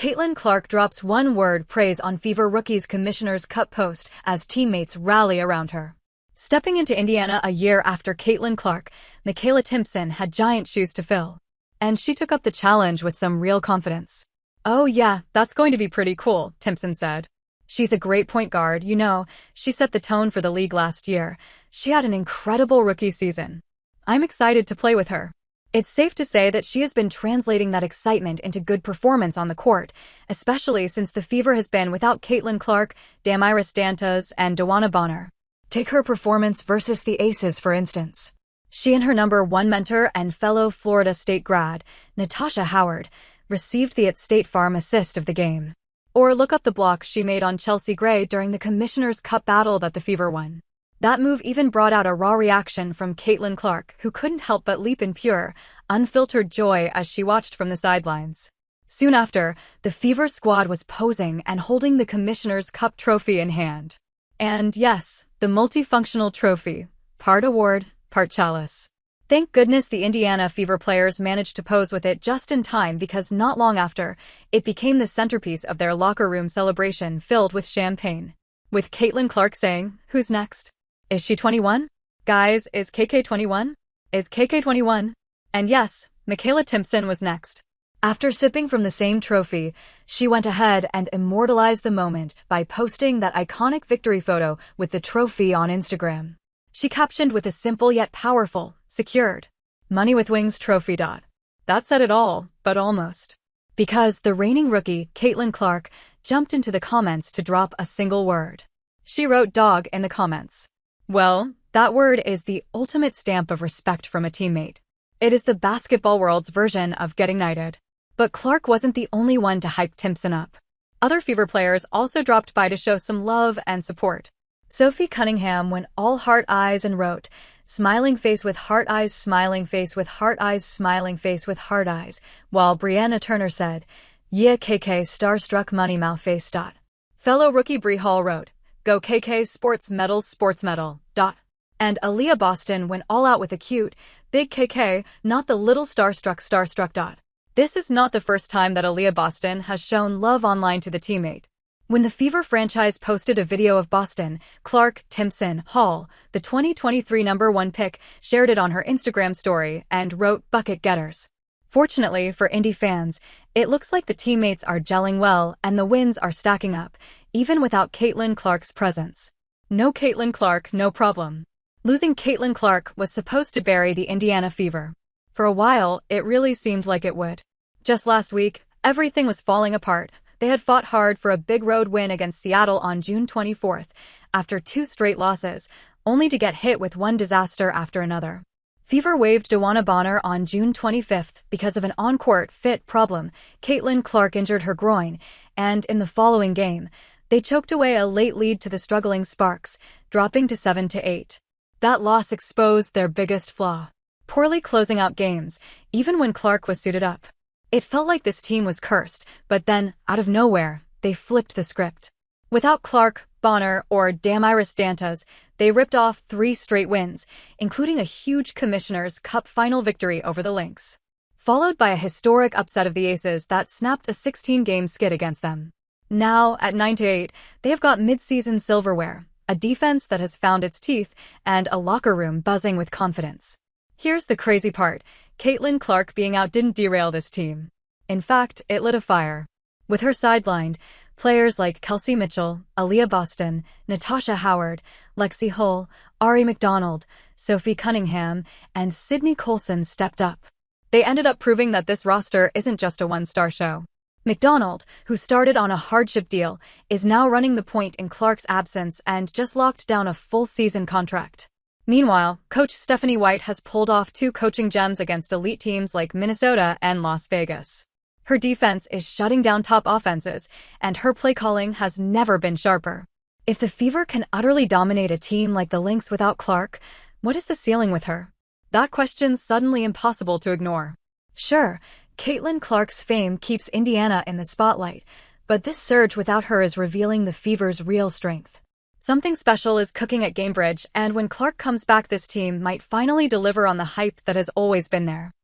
Caitlin Clark drops one-word praise on Fever Rookie's Commissioner's Cup post as teammates rally around her. Stepping into Indiana a year after Caitlin Clark, Mikayla Timpson had giant shoes to fill. And she took up the challenge with some real confidence. "Oh yeah, that's going to be pretty cool," Timpson said. "She's a great point guard, she set the tone for the league last year. She had an incredible rookie season. I'm excited to play with her." It's safe to say that she has been translating that excitement into good performance on the court, especially since the Fever has been without Caitlin Clark, Damaris Dantas, and DeWanna Bonner. Take her performance versus the Aces, for instance. She and her #1 mentor and fellow Florida State grad, Natasha Howard, received the at State Farm assist of the game. Or look up the block she made on Chelsea Gray during the Commissioner's Cup battle that the Fever won. That move even brought out a raw reaction from Caitlin Clark, who couldn't help but leap in pure, unfiltered joy as she watched from the sidelines. Soon after, the Fever squad was posing and holding the Commissioner's Cup trophy in hand. And yes, the multifunctional trophy, part award, part chalice. Thank goodness the Indiana Fever players managed to pose with it just in time, because not long after, it became the centerpiece of their locker room celebration filled with champagne. With Caitlin Clark saying, "Who's next? Is she 21? Guys, is KK 21? Is KK 21? And yes, Mikayla Timpson was next. After sipping from the same trophy, she went ahead and immortalized the moment by posting that iconic victory photo with the trophy on Instagram. She captioned with a simple yet powerful, secured, "Money with Wings trophy." That said it all, but almost. Because the reigning rookie, Caitlin Clark, jumped into the comments to drop a single word. She wrote "dog" in the comments. Well, that word is the ultimate stamp of respect from a teammate. It is the basketball world's version of getting knighted. But Clark wasn't the only one to hype Timpson up. Other Fever players also dropped by to show some love and support. Sophie Cunningham went all heart eyes and wrote, "Smiling face with heart eyes, smiling face with heart eyes, smiling face with heart eyes," while Brianna Turner said, "Yeah KK starstruck money mouth face." Fellow rookie Bree Hall wrote, "Go KK sports medal. And Aaliyah Boston went all out with a cute, big KK, not the little starstruck. This is not the first time that Aaliyah Boston has shown love online to the teammate. When the Fever franchise posted a video of Boston, Clark, Timpson, Hall, the 2023 #1 pick, shared it on her Instagram story and wrote "Bucket Getters." Fortunately for Indy fans, it looks like the teammates are gelling well and the wins are stacking up, even without Caitlin Clark's presence. No Caitlin Clark, no problem. Losing Caitlin Clark was supposed to bury the Indiana Fever. For a while, it really seemed like it would. Just last week, everything was falling apart. They had fought hard for a big road win against Seattle on June 24th, after 2 straight losses, only to get hit with one disaster after another. Fever waived DeWanna Bonner on June 25th because of an on-court fit problem. Caitlin Clark injured her groin, and in the following game, they choked away a late lead to the struggling Sparks, dropping to 7-8. That loss exposed their biggest flaw: poorly closing out games, even when Clark was suited up. It felt like this team was cursed, but then, out of nowhere, they flipped the script. Without Clark, Bonner, or Damaris Dantas, they ripped off 3 straight wins, including a huge Commissioner's Cup final victory over the Lynx, followed by a historic upset of the Aces that snapped a 16-game skid against them. Now, at 9-8, they have got mid-season silverware, a defense that has found its teeth, and a locker room buzzing with confidence. Here's the crazy part: Caitlin Clark being out didn't derail this team. In fact, it lit a fire. With her sidelined, players like Kelsey Mitchell, Aaliyah Boston, Natasha Howard, Lexi Hull, Ari McDonald, Sophie Cunningham, and Sydney Colson stepped up. They ended up proving that this roster isn't just a one-star show. McDonald, who started on a hardship deal, is now running the point in Clark's absence and just locked down a full-season contract. Meanwhile, Coach Stephanie White has pulled off 2 coaching gems against elite teams like Minnesota and Las Vegas. Her defense is shutting down top offenses, and her play calling has never been sharper. If the Fever can utterly dominate a team like the Lynx without Clark, what is the ceiling with her? That question's suddenly impossible to ignore. Sure, Caitlin Clark's fame keeps Indiana in the spotlight, but this surge without her is revealing the Fever's real strength. Something special is cooking at Gamebridge, and when Clark comes back, this team might finally deliver on the hype that has always been there.